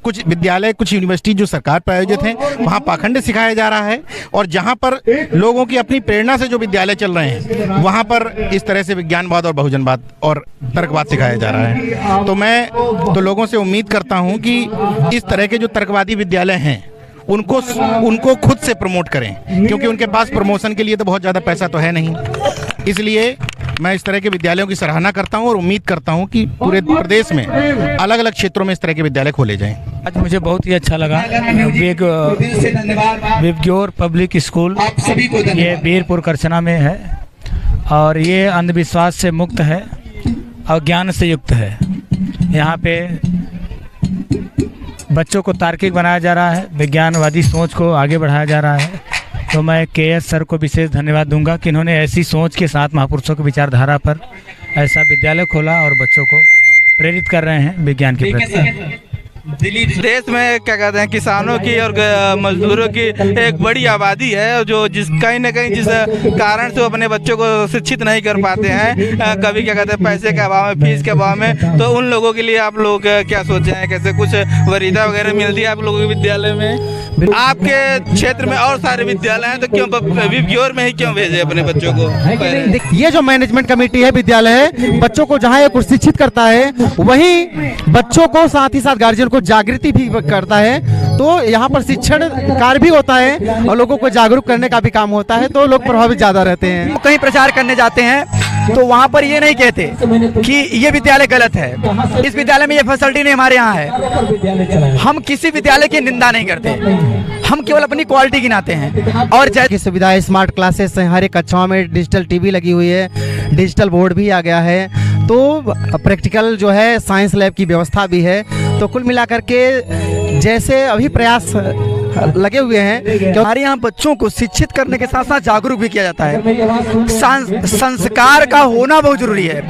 कुछ विद्यालय, कुछ यूनिवर्सिटी जो सरकार प्रायोजित हैं, वहाँ पाखंड सिखाया जा रहा है, और जहाँ पर लोगों की अपनी प्रेरणा से जो विद्यालय चल रहे हैं वहाँ पर इस तरह से विज्ञानवाद और बहुजनवाद और तर्कवाद सिखाया जा रहा है। तो मैं तो लोगों से उम्मीद करता हूँ कि इस तरह के जो तर्कवादी विद्यालय हैं उनको खुद से प्रमोट करें, क्योंकि उनके पास प्रमोशन के लिए तो बहुत ज़्यादा पैसा तो है नहीं। इसलिए मैं इस तरह के विद्यालयों की सराहना करता हूं और उम्मीद करता हूं कि पूरे प्रदेश में अलग अलग क्षेत्रों में इस तरह के विद्यालय खोले जाएं। आज मुझे बहुत ही अच्छा लगा। विबग्योर पब्लिक स्कूल ये बीरपुर करछना में है और ये अंधविश्वास से मुक्त है और ज्ञान से युक्त है। यहाँ पे बच्चों को तार्किक बनाया जा रहा है, विज्ञानवादी सोच को आगे बढ़ाया जा रहा है। तो मैं KS सर को विशेष धन्यवाद दूंगा कि इन्होंने ऐसी सोच के साथ महापुरुषों की विचारधारा पर ऐसा विद्यालय खोला और बच्चों को प्रेरित कर रहे हैं विज्ञान के प्रति। देश में क्या कहते हैं, किसानों की और मजदूरों की एक बड़ी आबादी है जो कहीं ना कहीं जिस कारण से वो अपने बच्चों को शिक्षित नहीं कर पाते हैं, कभी क्या कहते हैं पैसे के अभाव में, फीस के अभाव में। तो उन लोगों के लिए आप लोग क्या सोचे हैं, कैसे कुछ वरीयता वगैरह मिलती है आप लोगों के विद्यालय में? आपके क्षेत्र में और सारे विद्यालय हैं, तो क्यों विबग्योर में ही क्यों भेजे अपने बच्चों को? ये जो मैनेजमेंट कमेटी है विद्यालय है, बच्चों को जहाँ एक शिक्षित करता है वहीं बच्चों को साथ ही साथ गार्जियन को जागृति भी करता है। तो यहाँ पर शिक्षण कार्य भी होता है और लोगों को जागरूक करने का भी काम होता है, तो लोग प्रभावित ज्यादा रहते हैं। कहीं प्रचार करने जाते हैं तो वहाँ पर ये नहीं कहते कि ये विद्यालय गलत है, इस विद्यालय में ये फैसिलिटी नहीं हमारे यहाँ है। हम किसी विद्यालय की निंदा नहीं करते, हम केवल अपनी क्वालिटी गिनाते हैं। और जैसे सुविधाएं, स्मार्ट क्लासेस हैं, हर एक कक्षाओं में डिजिटल टीवी लगी हुई है, डिजिटल बोर्ड भी आ गया है, तो प्रैक्टिकल जो है साइंस लैब की व्यवस्था भी है। तो कुल मिलाकर के जैसे अभी प्रयास लगे हुए हैं कि हमारे यहाँ बच्चों को शिक्षित करने के साथ साथ जागरूक भी किया जाता है। संस्कार का होना बहुत जरूरी है।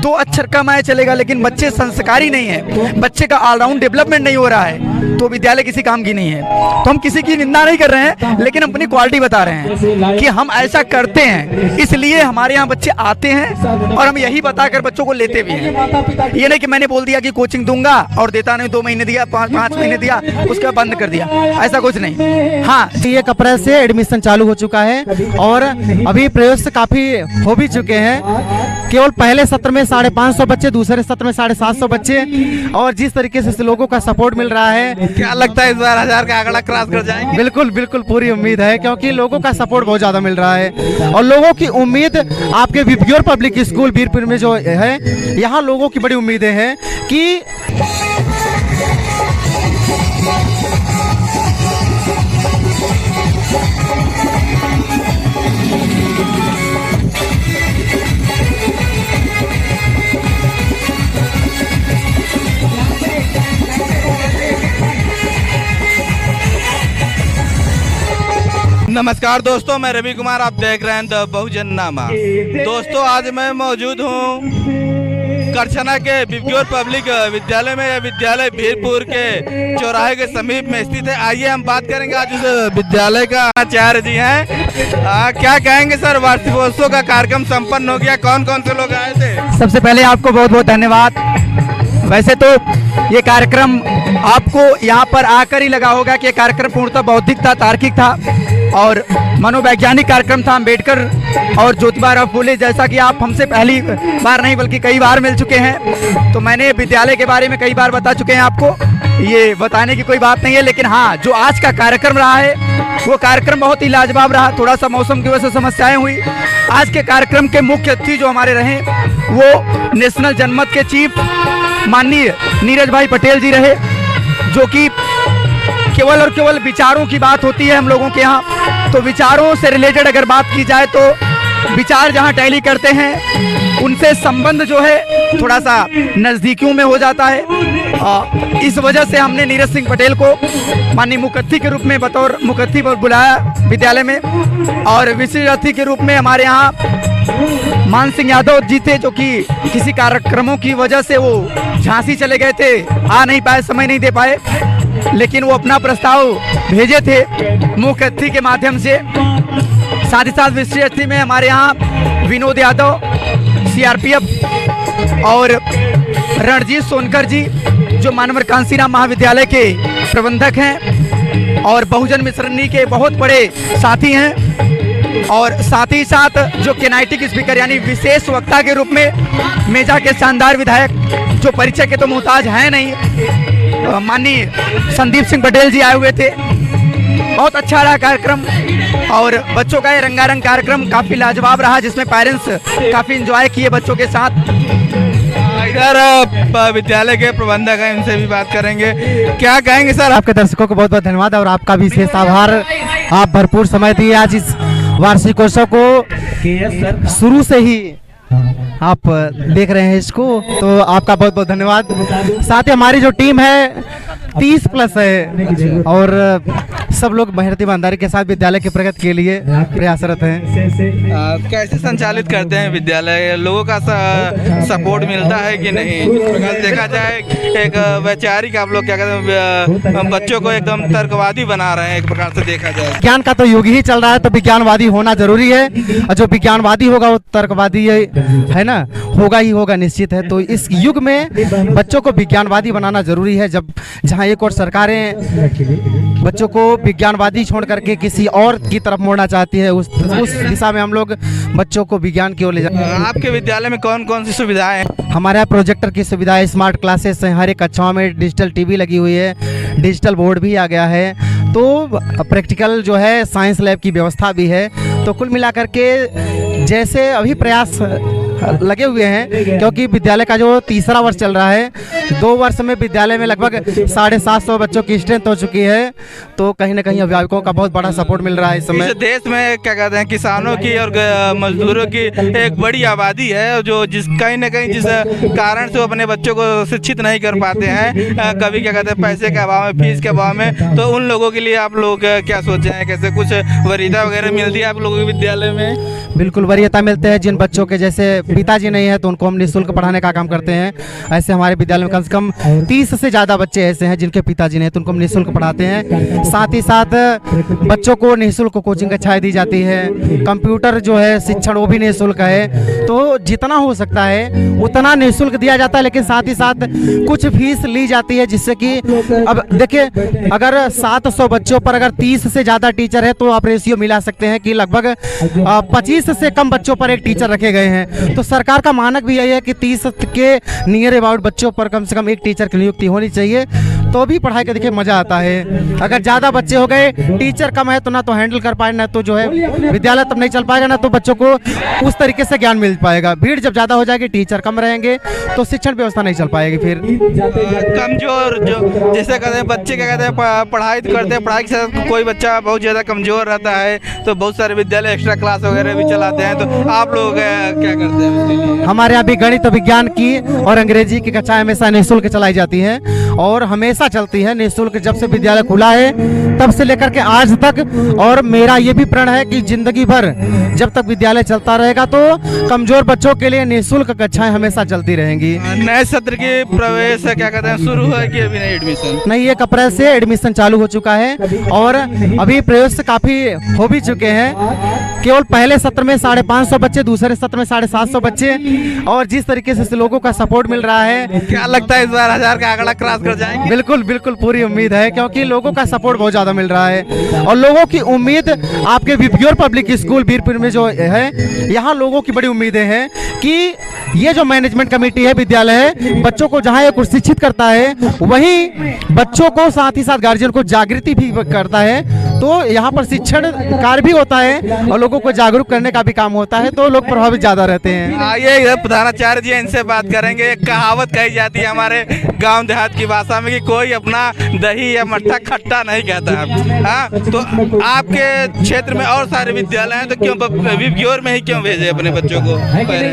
2 अक्षर कम आए चलेगा, लेकिन बच्चे संस्कारी नहीं है, बच्चे का ऑलराउंड डेवलपमेंट नहीं हो रहा है, तो विद्यालय किसी काम की नहीं है। तो हम किसी की निंदा नहीं कर रहे हैं, लेकिन अपनी क्वालिटी बता रहे हैं कि हम ऐसा करते हैं, इसलिए हमारे यहाँ बच्चे आते हैं और हम यही बताकर बच्चों को लेते भी हैं। ये नहीं कि मैंने बोल दिया कि कोचिंग दूंगा और देता नहीं, 2 महीने दिया, 5 महीने दिया, उसके बाद बंद कर दिया, ऐसा कुछ नहीं। हाँ, 1 अप्रैल से एडमिशन चालू हो चुका है और अभी प्रयोग से काफी हो भी चुके हैं। केवल पहले सत्र में 550 बच्चे, दूसरे सत्र में 750 बच्चे, और जिस तरीके से लोगों का सपोर्ट मिल रहा है, क्या लगता है इस बार 1000 का आंकड़ा क्रॉस कर जाएंगे? बिल्कुल बिल्कुल पूरी उम्मीद है, क्योंकि लोगों का सपोर्ट बहुत ज्यादा मिल रहा है। और लोगों की उम्मीद आपके विबग्योर पब्लिक स्कूल बीरपुर में जो है, यहाँ लोगों की बड़ी उम्मीदें हैं कि नमस्कार दोस्तों, मैं रवि कुमार, आप देख रहे हैं द बहुजन नामा। दोस्तों, आज मैं मौजूद हूँ करछना के विबग्योर पब्लिक विद्यालय में। यह विद्यालय बीरपुर के चौराहे के समीप में स्थित है। आइए हम बात करेंगे आज उस विद्यालय का आचार्य जी हैं। क्या कहेंगे सर, वार्षिकोत्सव का कार्यक्रम संपन्न हो गया, कौन कौन से लोग आए थे? सबसे पहले आपको बहुत बहुत धन्यवाद। वैसे तो ये कार्यक्रम आपको यहाँ पर आकर ही लगा होगा कि ये कार्यक्रम पूर्णतः बौद्धिक था, तार्किक था और मनोवैज्ञानिक कार्यक्रम था। अम्बेडकर और ज्योतिबा फुले, जैसा कि आप हमसे पहली बार नहीं बल्कि कई बार मिल चुके हैं, तो मैंने विद्यालय के बारे में कई बार बता चुके हैं आपको, ये बताने की कोई बात नहीं है। लेकिन हाँ, जो आज का कार्यक्रम रहा है वो कार्यक्रम बहुत ही लाजवाब रहा। थोड़ा सा मौसम की वजह से समस्याएं हुई। आज के कार्यक्रम के मुख्य अतिथि जो हमारे रहे वो नेशनल जनमत के चीफ माननीय नीरज भाई पटेल जी रहे, जो कि केवल और केवल विचारों की बात होती है हम लोगों के यहाँ। तो विचारों से रिलेटेड अगर बात की जाए तो विचार जहाँ टैली करते हैं उनसे संबंध जो है थोड़ा सा नज़दीकियों में हो जाता है। इस वजह से हमने नीरज सिंह पटेल को माननीय मुख्य अतिथि के रूप में बतौर मुख्य अतिथि पर बुलाया विद्यालय में, और विशेष अतिथि के रूप में हमारे यहाँ मान सिंह यादव जी थे, जो कि किसी कार्यक्रमों की वजह से वो झांसी चले गए थे, आ नहीं पाए, समय नहीं दे पाए, लेकिन वो अपना प्रस्ताव भेजे थे मुख्य अतिथि के माध्यम से। साथ ही साथ विशेष अतिथि में हमारे यहाँ विनोद यादव CRPF और रणजीत सोनकर जी जो मानवर कांसीराम महाविद्यालय के प्रबंधक हैं और बहुजन मिश्रणी के बहुत बड़े साथी हैं, और साथ ही साथ जो केनाइटिक स्पीकर यानी विशेष वक्ता के रूप में मेजा के शानदार विधायक, जो परिचय के तो मोहताज हैं नहीं, माननीय संदीप सिंह पटेल जी आए हुए थे। बहुत अच्छा रहा कार्यक्रम और बच्चों का ये रंगारंग कार्यक्रम काफ़ी लाजवाब रहा, जिसमें पेरेंट्स काफ़ी एंजॉय किए बच्चों के साथ। इधर विद्यालय के प्रबंधक हैं, इनसे भी बात करेंगे। क्या कहेंगे सर? आपके दर्शकों को बहुत बहुत धन्यवाद और आपका भी विशेष आभार। आप भरपूर समय दिए आज इस वार्षिकोत्सव को, शुरू से ही आप देख रहे हैं इसको, तो आपका बहुत बहुत धन्यवाद। साथ ही हमारी जो टीम है 30+ है और सब लोग मेहनत ईमानदारी के साथ विद्यालय की प्रगति के लिए प्रयासरत हैं। कैसे संचालित करते हैं विद्यालय? लोगों का सपोर्ट मिलता है कि नहीं? अगर देखा जाए एक वैचारिक, आप लोग क्या कहते हैं, बच्चों को एकदम तर्कवादी बना रहे हैं एक प्रकार से देखा जाए। विज्ञान का तो युग ही चल रहा है, तो विज्ञानवादी होना जरूरी है, और जो विज्ञानवादी होगा वो तर्कवादी है ना, होगा ही होगा, निश्चित है। तो इस युग में बच्चों को विज्ञानवादी बनाना जरूरी है। जब जहाँ एक और सरकारें बच्चों को विज्ञानवादी छोड़ करके किसी और की तरफ मोड़ना चाहती है, उस दिशा में हम लोग बच्चों को विज्ञान की ओर ले जाते हैं। आपके विद्यालय में कौन कौन सी सुविधाएं हैं? हमारे यहाँ प्रोजेक्टर की सुविधा है, स्मार्ट क्लासेस हैं, हर एक कक्षाओं में डिजिटल टीवी लगी हुई है, डिजिटल बोर्ड भी आ गया है, तो प्रैक्टिकल जो है साइंस लैब की व्यवस्था भी है। तो कुल मिलाकर के जैसे अभी प्रयास लगे हुए हैं, क्योंकि विद्यालय का जो तीसरा वर्ष चल रहा है, 2 वर्ष में विद्यालय में लगभग 750 बच्चों की स्ट्रेंथ हो चुकी है, तो कहीं ना कहीं अभिभावकों का बहुत बड़ा सपोर्ट मिल रहा है इस समय। देश में क्या कहते हैं, किसानों की और मजदूरों की एक बड़ी आबादी है, जो कहीं ना कहीं जिस कारण से वो अपने बच्चों को शिक्षित नहीं कर पाते हैं, कभी क्या कहते हैं पैसे के अभाव में, फीस के अभाव में। तो उन लोगों के लिए आप लोग क्या सोचे हैं? कैसे कुछ वरीयता वगैरह मिलती है आप लोगों के विद्यालय में? बिल्कुल वरीयता मिलते हैं। जिन बच्चों के जैसे पिताजी नहीं है तो उनको हम निःशुल्क पढ़ाने का काम करते हैं। ऐसे हमारे विद्यालय में कम से कम 30 से ज़्यादा बच्चे ऐसे हैं जिनके पिताजी नहीं, तो उनको हम निःशुल्क पढ़ाते हैं। साथ ही साथ बच्चों को निःशुल्क कोचिंग कक्षाएं दी जाती है, कंप्यूटर जो है शिक्षण वो भी निःशुल्क है। तो जितना हो सकता है उतना निःशुल्क दिया जाता है, लेकिन साथ ही साथ कुछ फीस ली जाती है, जिससे कि अब देखिए अगर 700 बच्चों पर अगर 30 से ज़्यादा टीचर है तो आप रेशियो मिला सकते हैं कि लगभग 25 से कम बच्चों पर एक टीचर रखे गए हैं। तो सरकार का मानक भी यही है कि 30 के नियर अबाउट बच्चों पर कम से कम एक टीचर की नियुक्ति होनी चाहिए, तो भी पढ़ाई का देखिए मजा आता है। अगर ज़्यादा बच्चे हो गए, टीचर कम है, तो ना तो हैंडल कर पाए, ना तो जो है विद्यालय तब नहीं चल पाएगा, ना तो बच्चों को उस तरीके से ज्ञान मिल पाएगा। भीड़ जब ज़्यादा हो जाएगी, टीचर कम रहेंगे, तो शिक्षण व्यवस्था नहीं चल पाएगी। फिर कमजोर जो जैसे कहते हैं बच्चे क्या कहते हैं पढ़ाई करते हैं, पढ़ाई के साथ कोई बच्चा बहुत ज़्यादा कमजोर रहता है, तो बहुत सारे विद्यालय एक्स्ट्रा क्लास वगैरह भी चलाते हैं। तो आप लोग क्या करते हैं उसके लिए? हमारे यहाँ भी गणित विज्ञान की और अंग्रेजी की कक्षाएं हमेशा निःशुल्क चलाई जाती हैं और हमेशा चलती है निःशुल्क। जब से विद्यालय खुला है तब से लेकर के आज तक, और मेरा ये भी प्रण है कि जिंदगी भर जब तक विद्यालय चलता रहेगा तो कमजोर बच्चों के लिए निःशुल्क कक्षाएं हमेशा चलती रहेंगी। नए सत्र की प्रवेश क्या कहते हैं शुरू है कि अभी नहीं एडमिशन? नहीं, 1 अप्रैल से एडमिशन चालू हो चुका है और अभी प्रवेश काफी हो भी चुके हैं। केवल पहले सत्र में 550 बच्चे, दूसरे सत्र में 750 बच्चे, और जिस तरीके से लोगों का सपोर्ट मिल रहा है, क्या लगता है इस बार 1000 का आंकड़ा क्रॉस कर जाएंगे? बिल्कुल बिल्कुल पूरी उम्मीद है, क्योंकि लोगों का सपोर्ट बहुत ज्यादा मिल रहा है। और लोगों की उम्मीद आपके विप्योर पब्लिक स्कूल वीरपुर में जो है, यहाँ लोगों की बड़ी उम्मीदें हैं कि ये जो मैनेजमेंट कमेटी है विद्यालय है, बच्चों को जहाँ एक शिक्षित करता है, वहीं बच्चों को साथ ही साथ गार्जियन को जागृति भी करता है। तो यहाँ पर शिक्षण कार्य भी होता है और लोगों को जागरूक करने का भी काम होता है, तो लोग प्रभावित ज्यादा रहते हैं। आइए प्रधानाचार्य जी, इनसे बात करेंगे। एक कहावत कही जाती है हमारे गांव देहात की भाषा में कि कोई अपना दही या मट्ठा खट्टा नहीं कहता है। हाँ, तो आपके क्षेत्र में और सारे विद्यालय हैं, तो क्यों विप्योर में ही क्यों भेजे अपने बच्चों को?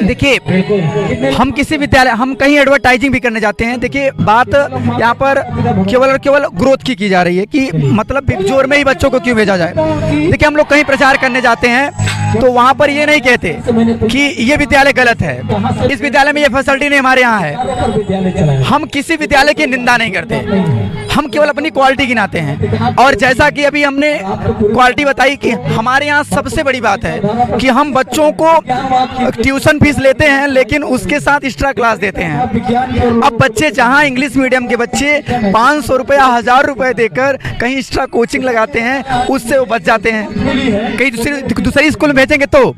देखिए हम किसी विद्यालय, हम कहीं एडवर्टाइजिंग भी करने जाते हैं। देखिए बात यहाँ पर केवल और केवल ग्रोथ की जा रही है कि मतलब विप्योर में ही बच्चों को क्यों भेजा जाए। देखिए हम लोग कहीं प्रचार करने जाते हैं तो वहाँ पर ये नहीं कहते कि ये विद्यालय गलत है, इस विद्यालय में ये फैसिलिटी नहीं हमारे यहाँ है। हम किसी विद्यालय की निंदा परवाह नहीं करते, हम केवल अपनी क्वालिटी गिनाते हैं। और जैसा कि अभी हमने क्वालिटी बताई कि हमारे यहाँ सबसे बड़ी बात है कि हम बच्चों को ट्यूशन फीस लेते हैं, लेकिन उसके साथ एक्स्ट्रा क्लास देते हैं। अब बच्चे जहाँ इंग्लिश मीडियम के बच्चे 500 रुपये 1000 रुपये देकर कहीं एक्स्ट्रा कोचिंग लगाते हैं, उससे वो बच जाते हैं। कहीं दूसरी स्कूल में भेजेंगे तो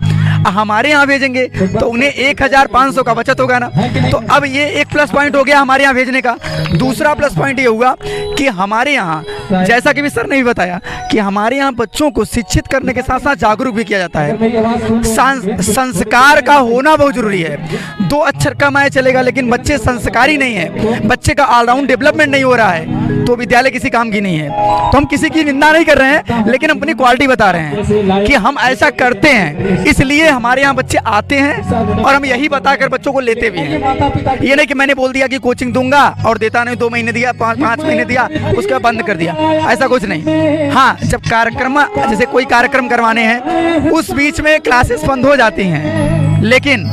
हमारे यहाँ भेजेंगे तो उन्हें 1500 का बचत होगा ना। तो अब ये एक प्लस पॉइंट हो गया हमारे यहाँ भेजने का। दूसरा प्लस पॉइंट ये हुआ कि हमारे यहाँ, जैसा कि भी सर ने भी बताया, कि हमारे यहाँ बच्चों को शिक्षित करने के साथ साथ जागरूक भी किया जाता है। संस्कार का होना बहुत जरूरी है। 2 अक्षर कमाए चलेगा, लेकिन बच्चे संस्कारी नहीं है, बच्चे का ऑलराउंड डेवलपमेंट नहीं हो रहा है, तो विद्यालय किसी काम की नहीं है। तो हम किसी की निंदा नहीं कर रहे हैं, लेकिन अपनी क्वालिटी बता रहे हैं कि हम ऐसा करते हैं, इसलिए हमारे यहाँ बच्चे आते हैं और हम यही बताकर बच्चों को लेते भी हैं। ये नहीं कि मैंने बोल दिया कि कोचिंग दूंगा और देता नहीं, 2 महीने दिया, 5 महीने दिया, उसके बाद बंद कर दिया, ऐसा कुछ नहीं। हाँ, जब कार्यक्रम, जैसे कोई कार्यक्रम करवाने हैं, उस बीच में क्लासेस बंद हो जाती हैं, लेकिन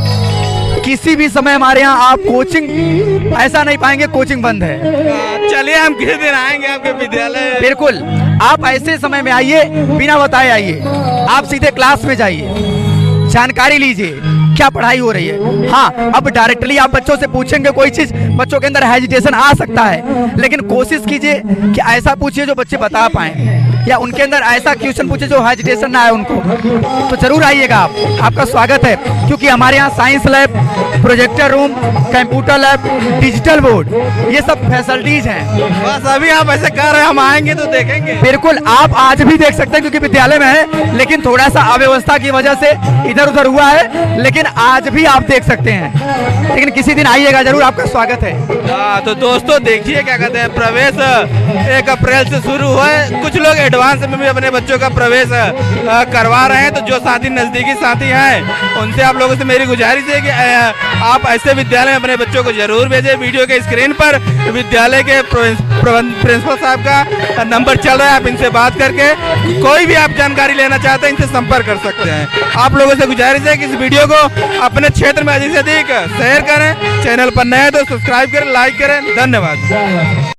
किसी भी समय हमारे यहाँ आप कोचिंग ऐसा नहीं पाएंगे कोचिंग बंद है। चलिए हम किसी दिन आएंगे आपके विद्यालय। बिल्कुल, आप ऐसे समय में आइए, बिना बताए आइए, आप सीधे क्लास में जाइए, जानकारी लीजिए क्या पढ़ाई हो रही है। हाँ, अब डायरेक्टली आप बच्चों से पूछेंगे कोई चीज, बच्चों के अंदर हेजिटेशन आ सकता है, लेकिन कोशिश कीजिए कि ऐसा पूछिए जो बच्चे बता पाएं, या उनके अंदर ऐसा क्वेश्चन पूछिए जो हेजिटेशन ना आए उनको। तो जरूर आइएगा आप, आपका स्वागत है, क्योंकि हमारे यहाँ science lab, projector room, computer lab, digital board, ये सब फैसिलिटीज हैं। बस अभी आप ऐसे कर रहे हैं, हम आएंगे तो देखेंगे। बिल्कुल, आप आज भी देख सकते हैं, क्योंकि विद्यालय में है, लेकिन थोड़ा सा अव्यवस्था की वजह से इधर उधर हुआ है, लेकिन आज भी आप देख सकते हैं। लेकिन किसी दिन आइएगा जरूर, आपका स्वागत है। हाँ, तो दोस्तों देखिए क्या कहते हैं, प्रवेश 1 अप्रैल से शुरू हुआ है। कुछ लोग एडवांस में भी अपने बच्चों का प्रवेश करवा रहे हैं। तो जो साथी नज़दीकी साथी हैं, उनसे आप लोगों से मेरी गुजारिश है कि आप ऐसे विद्यालय में अपने बच्चों को जरूर भेजें। वीडियो के स्क्रीन पर विद्यालय के प्रिंसिपल साहब का नंबर चल रहा है, आप इनसे बात करके कोई भी आप जानकारी लेना चाहते हैं, इनसे संपर्क कर सकते हैं। आप लोगों से गुजारिश है कि इस वीडियो को अपने क्षेत्र में अधिक से अधिक शेयर करें। चैनल पर नए तो सब्सक्राइब करें, लाइक करें। धन्यवाद।